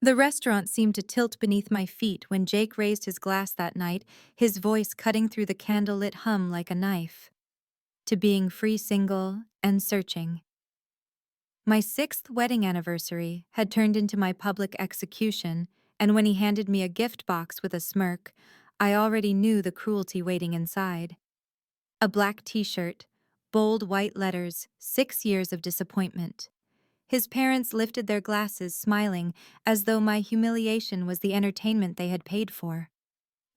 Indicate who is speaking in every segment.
Speaker 1: The restaurant seemed to tilt beneath my feet when Jake raised his glass that night, his voice cutting through the candlelit hum like a knife. To being free, single, and searching. My sixth wedding anniversary had turned into my public execution, and when he handed me a gift box with a smirk, I already knew the cruelty waiting inside. A black t-shirt, bold white letters, 6 years of disappointment. His parents lifted their glasses, smiling, as though my humiliation was the entertainment they had paid for.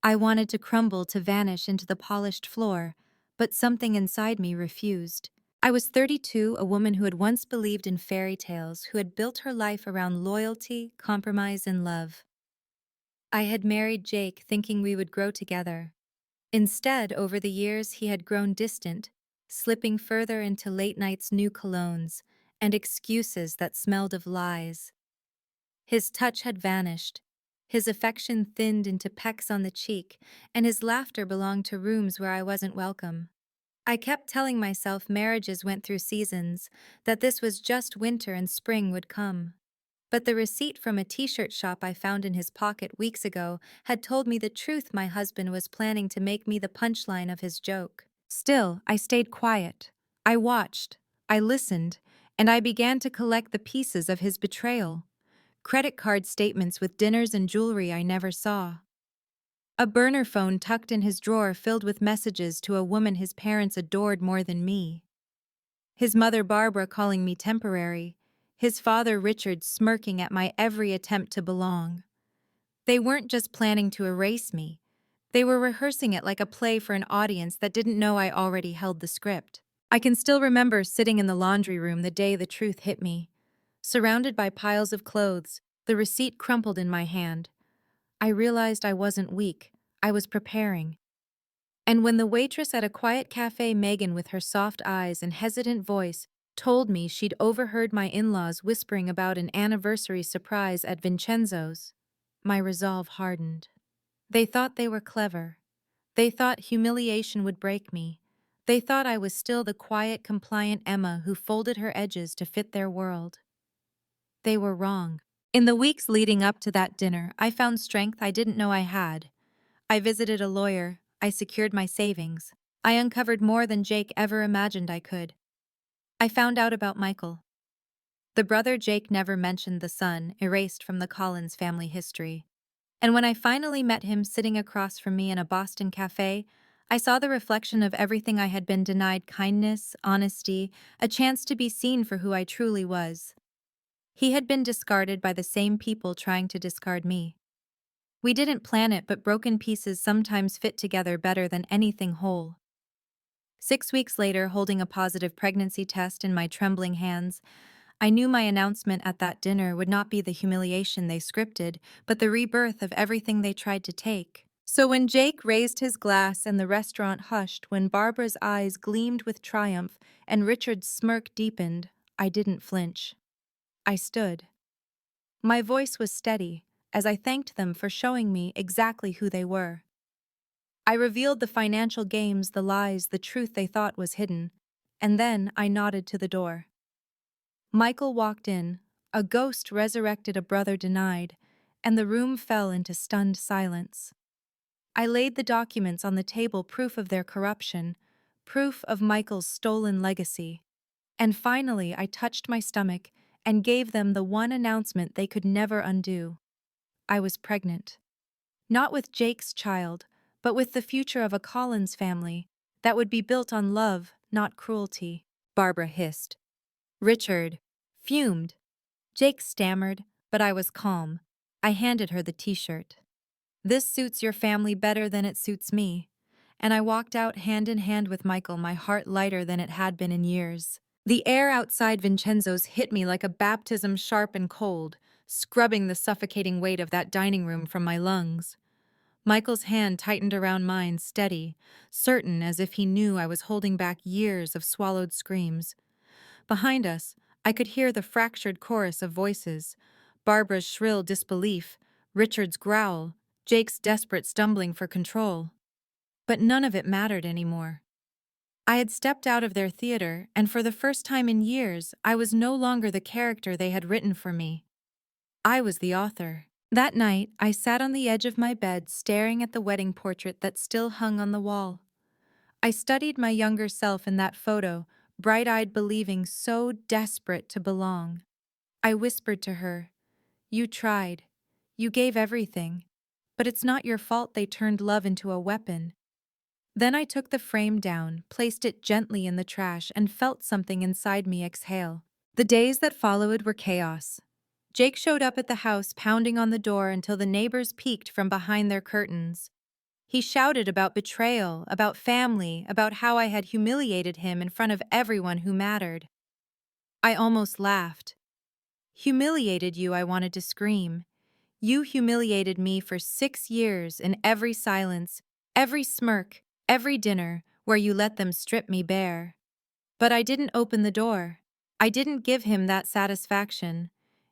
Speaker 1: I wanted to crumble to vanish into the polished floor, but something inside me refused. I was 32, a woman who had once believed in fairy tales, who had built her life around loyalty, compromise, and love. I had married Jake thinking we would grow together. Instead, over the years, he had grown distant, slipping further into late nights' new colognes and excuses that smelled of lies. His touch had vanished. His affection thinned into pecks on the cheek, and his laughter belonged to rooms where I wasn't welcome. I kept telling myself marriages went through seasons, that this was just winter and spring would come. But the receipt from a t-shirt shop I found in his pocket weeks ago had told me the truth. My husband was planning to make me the punchline of his joke. Still, I stayed quiet. I watched, I listened, and I began to collect the pieces of his betrayal. Credit card statements with dinners and jewelry I never saw. A burner phone tucked in his drawer filled with messages to a woman his parents adored more than me. His mother Barbara calling me temporary. His father Richard smirking at my every attempt to belong. They weren't just planning to erase me. They were rehearsing it like a play for an audience that didn't know I already held the script. I can still remember sitting in the laundry room the day the truth hit me. Surrounded by piles of clothes, the receipt crumpled in my hand. I realized I wasn't weak. I was preparing. And when the waitress at a quiet cafe, Megan, with her soft eyes and hesitant voice, told me she'd overheard my in-laws whispering about an anniversary surprise at Vincenzo's, my resolve hardened. They thought they were clever. They thought humiliation would break me. They thought I was still the quiet, compliant Emma who folded her edges to fit their world. They were wrong. In the weeks leading up to that dinner, I found strength I didn't know I had. I visited a lawyer. I secured my savings. I uncovered more than Jake ever imagined I could. I found out about Michael. The brother Jake never mentioned, the son, erased from the Collins family history. And when I finally met him sitting across from me in a Boston cafe, I saw the reflection of everything I had been denied: kindness, honesty, a chance to be seen for who I truly was. He had been discarded by the same people trying to discard me. We didn't plan it, but broken pieces sometimes fit together better than anything whole. 6 weeks later, holding a positive pregnancy test in my trembling hands, I knew my announcement at that dinner would not be the humiliation they scripted, but the rebirth of everything they tried to take. So when Jake raised his glass and the restaurant hushed, when Barbara's eyes gleamed with triumph and Richard's smirk deepened, I didn't flinch. I stood. My voice was steady, as I thanked them for showing me exactly who they were. I revealed the financial games, the lies, the truth they thought was hidden, and then I nodded to the door. Michael walked in, a ghost resurrected, a brother denied, and the room fell into stunned silence. I laid the documents on the table, proof of their corruption, proof of Michael's stolen legacy. And finally, I touched my stomach and gave them the one announcement they could never undo. I was pregnant. Not with Jake's child, but with the future of a Collins family that would be built on love, not cruelty. Barbara hissed. Richard fumed. Jake stammered, but I was calm. I handed her the t-shirt. This suits your family better than it suits me. And I walked out hand in hand with Michael, my heart lighter than it had been in years. The air outside Vincenzo's hit me like a baptism, sharp and cold, scrubbing the suffocating weight of that dining room from my lungs. Michael's hand tightened around mine, steady, certain, as if he knew I was holding back years of swallowed screams. Behind us, I could hear the fractured chorus of voices, Barbara's shrill disbelief, Richard's growl, Jake's desperate stumbling for control. But none of it mattered anymore. I had stepped out of their theater, and for the first time in years, I was no longer the character they had written for me. I was the author. That night, I sat on the edge of my bed staring at the wedding portrait that still hung on the wall. I studied my younger self in that photo, bright-eyed, believing, so desperate to belong. I whispered to her, "You tried. You gave everything. But it's not your fault they turned love into a weapon." Then I took the frame down, placed it gently in the trash, and felt something inside me exhale. The days that followed were chaos. Jake showed up at the house, pounding on the door until the neighbors peeked from behind their curtains. He shouted about betrayal, about family, about how I had humiliated him in front of everyone who mattered. I almost laughed. "Humiliated you," I wanted to scream. "You humiliated me for 6 years in every silence, every smirk, every dinner, where you let them strip me bare." But I didn't open the door. I didn't give him that satisfaction.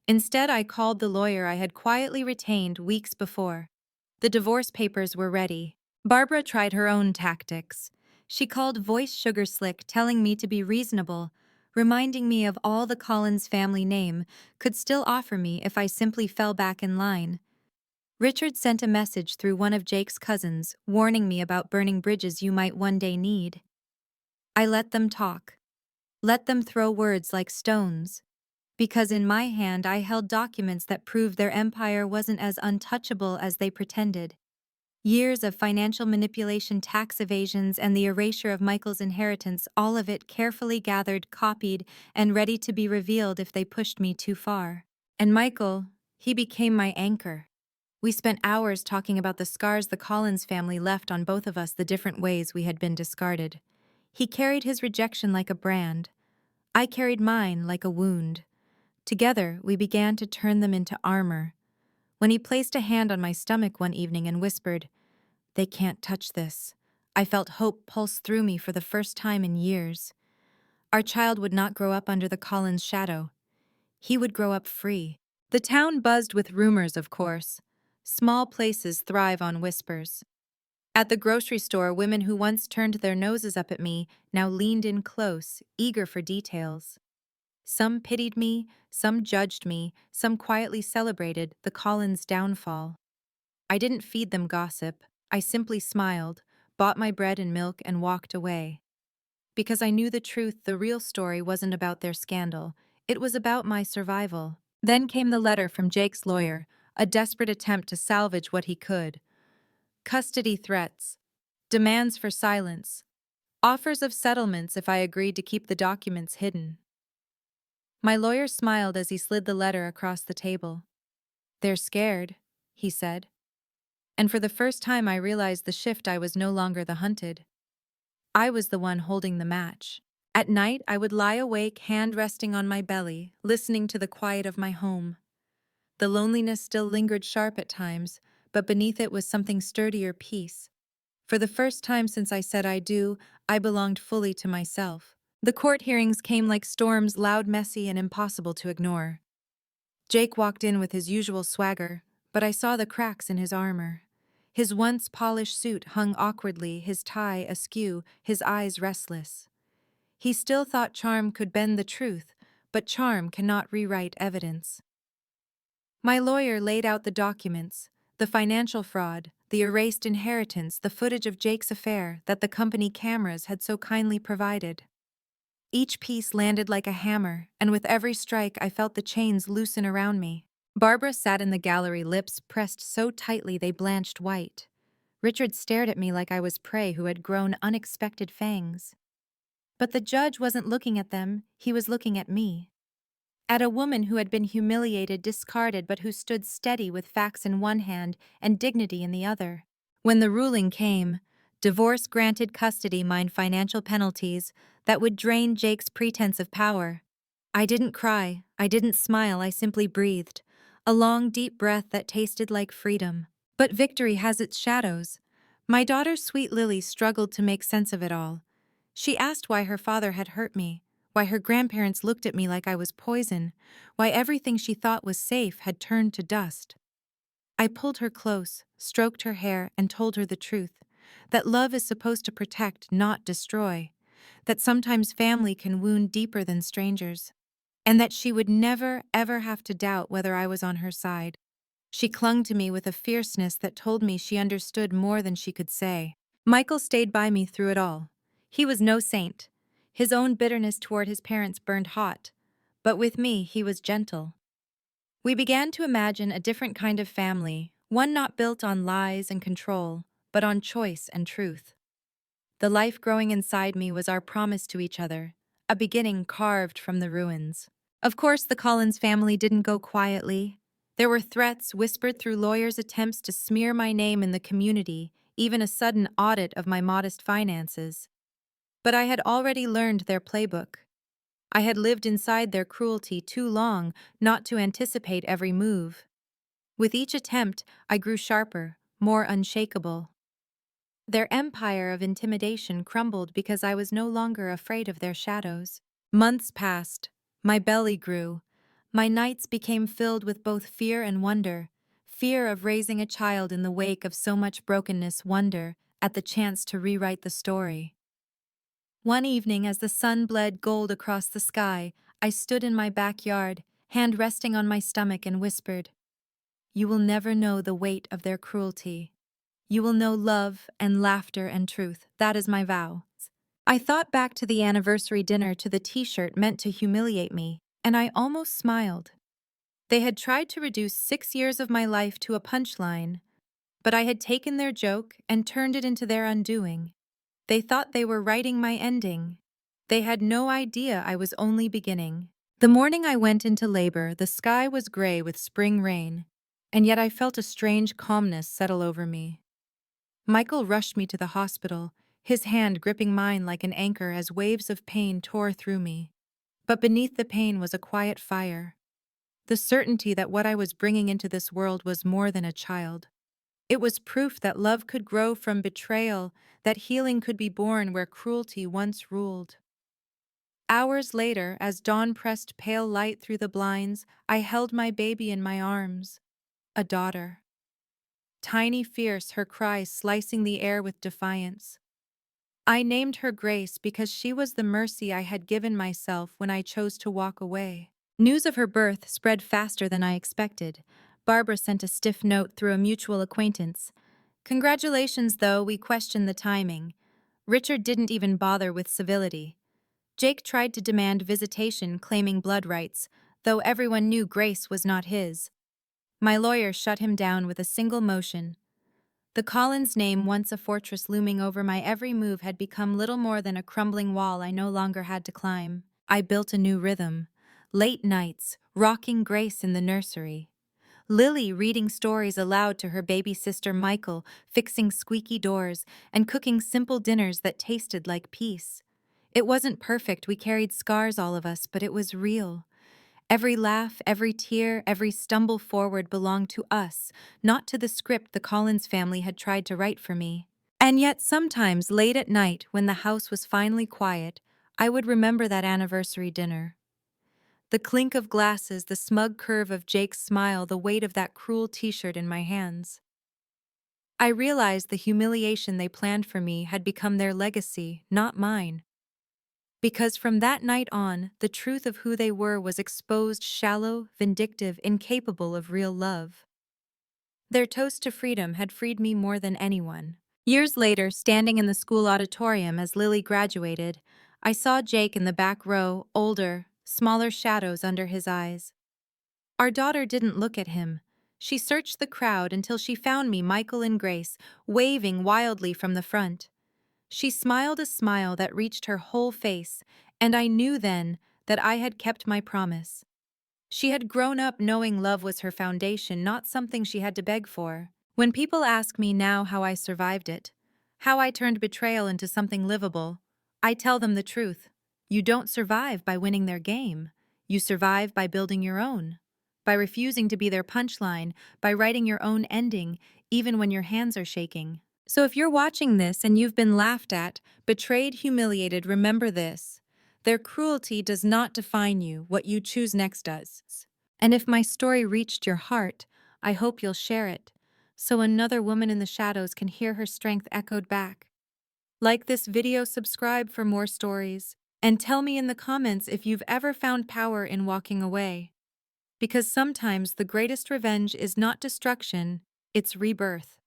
Speaker 1: Instead, I called the lawyer I had quietly retained weeks before. The divorce papers were ready. Barbara tried her own tactics. She called voice sugar slick, telling me to be reasonable, reminding me of all the Collins family name could still offer me if I simply fell back in line. Richard sent a message through one of Jake's cousins, warning me about burning bridges you might one day need. I let them talk. Let them throw words like stones. Because in my hand I held documents that proved their empire wasn't as untouchable as they pretended. Years of financial manipulation, tax evasions, and the erasure of Michael's inheritance, all of it carefully gathered, copied, and ready to be revealed if they pushed me too far. And Michael, he became my anchor. We spent hours talking about the scars the Collins family left on both of us, the different ways we had been discarded. He carried his rejection like a brand. I carried mine like a wound. Together, we began to turn them into armor. When he placed a hand on my stomach one evening and whispered, "They can't touch this," I felt hope pulse through me for the first time in years. Our child would not grow up under the Collins shadow. He would grow up free. The town buzzed with rumors, of course. Small places thrive on whispers. At the grocery store, women who once turned their noses up at me now leaned in close, eager for details. Some pitied me, some judged me, some quietly celebrated the Collins' downfall. I didn't feed them gossip. I simply smiled, bought my bread and milk, and walked away. Because I knew the truth, the real story wasn't about their scandal. It was about my survival. Then came the letter from Jake's lawyer, a desperate attempt to salvage what he could. Custody threats, demands for silence, offers of settlements if I agreed to keep the documents hidden. My lawyer smiled as he slid the letter across the table. "They're scared," he said. And for the first time I realized the shift. I was no longer the hunted. I was the one holding the match. At night, I would lie awake, hand resting on my belly, listening to the quiet of my home. The loneliness still lingered sharp at times, but beneath it was something sturdier: peace. For the first time since I said I do, I belonged fully to myself. The court hearings came like storms, loud, messy, and impossible to ignore. Jake walked in with his usual swagger, but I saw the cracks in his armor. His once polished suit hung awkwardly, his tie askew, his eyes restless. He still thought charm could bend the truth, but charm cannot rewrite evidence. My lawyer laid out the documents, the financial fraud, the erased inheritance, the footage of Jake's affair that the company cameras had so kindly provided. Each piece landed like a hammer, and with every strike I felt the chains loosen around me. Barbara sat in the gallery, lips pressed so tightly they blanched white. Richard stared at me like I was prey who had grown unexpected fangs. But the judge wasn't looking at them, he was looking at me. At a woman who had been humiliated, discarded, but who stood steady with facts in one hand and dignity in the other. When the ruling came, divorce granted custody, mined financial penalties that would drain Jake's pretense of power. I didn't cry, I didn't smile, I simply breathed, a long, deep breath that tasted like freedom. But victory has its shadows. My daughter's sweet Lily struggled to make sense of it all. She asked why her father had hurt me, why her grandparents looked at me like I was poison, why everything she thought was safe had turned to dust. I pulled her close, stroked her hair, and told her the truth, that love is supposed to protect, not destroy, that sometimes family can wound deeper than strangers. and that she would never, ever have to doubt whether I was on her side. She clung to me with a fierceness that told me she understood more than she could say. Michael stayed by me through it all. He was no saint. His own bitterness toward his parents burned hot, but with me he was gentle. We began to imagine a different kind of family, one not built on lies and control, but on choice and truth. The life growing inside me was our promise to each other, a beginning carved from the ruins. Of course, the Collins family didn't go quietly. There were threats whispered through lawyers' attempts to smear my name in the community, even a sudden audit of my modest finances. But I had already learned their playbook. I had lived inside their cruelty too long not to anticipate every move. With each attempt, I grew sharper, more unshakable. Their empire of intimidation crumbled because I was no longer afraid of their shadows. Months passed. My belly grew. My nights became filled with both fear and wonder. Fear of raising a child in the wake of so much brokenness, wonder at the chance to rewrite the story. One evening, as the sun bled gold across the sky, I stood in my backyard, hand resting on my stomach, and whispered, "You will never know the weight of their cruelty. You will know love and laughter and truth. That is my vow." I thought back to the anniversary dinner, to the t-shirt meant to humiliate me, and I almost smiled. They had tried to reduce 6 years of my life to a punchline, but I had taken their joke and turned it into their undoing. They thought they were writing my ending. They had no idea I was only beginning. The morning I went into labor, the sky was gray with spring rain, and yet I felt a strange calmness settle over me. Michael rushed me to the hospital, his hand gripping mine like an anchor as waves of pain tore through me. But beneath the pain was a quiet fire, the certainty that what I was bringing into this world was more than a child. It was proof that love could grow from betrayal, that healing could be born where cruelty once ruled. Hours later, as dawn pressed pale light through the blinds, I held my baby in my arms, a daughter. Tiny, fierce, her cries slicing the air with defiance. I named her Grace because she was the mercy I had given myself when I chose to walk away. News of her birth spread faster than I expected. Barbara sent a stiff note through a mutual acquaintance. "Congratulations, though we questioned the timing." Richard didn't even bother with civility. Jake tried to demand visitation, claiming blood rights, though everyone knew Grace was not his. My lawyer shut him down with a single motion. The Collins name, once a fortress looming over my every move, had become little more than a crumbling wall I no longer had to climb. I built a new rhythm. Late nights, rocking Grace in the nursery. Lily reading stories aloud to her baby sister Michael, fixing squeaky doors, and cooking simple dinners that tasted like peace. It wasn't perfect, we carried scars, all of us, but it was real. Every laugh, every tear, every stumble forward belonged to us, not to the script the Collins family had tried to write for me. And yet sometimes, late at night, when the house was finally quiet, I would remember that anniversary dinner. The clink of glasses, the smug curve of Jake's smile, the weight of that cruel t-shirt in my hands. I realized the humiliation they planned for me had become their legacy, not mine. Because from that night on, the truth of who they were was exposed: shallow, vindictive, incapable of real love. Their toast to freedom had freed me more than anyone. Years later, standing in the school auditorium as Lily graduated, I saw Jake in the back row, older, smaller shadows under his eyes. Our daughter didn't look at him. She searched the crowd until she found me, Michael and Grace, waving wildly from the front. She smiled a smile that reached her whole face, and I knew then that I had kept my promise. She had grown up knowing love was her foundation, not something she had to beg for. When people ask me now how I survived it, how I turned betrayal into something livable, I tell them the truth. You don't survive by winning their game. You survive by building your own, by refusing to be their punchline, by writing your own ending, even when your hands are shaking. So if you're watching this and you've been laughed at, betrayed, humiliated, remember this. Their cruelty does not define you, what you choose next does. And if my story reached your heart, I hope you'll share it, so another woman in the shadows can hear her strength echoed back. Like this video, subscribe for more stories. And tell me in the comments if you've ever found power in walking away. Because sometimes the greatest revenge is not destruction, it's rebirth.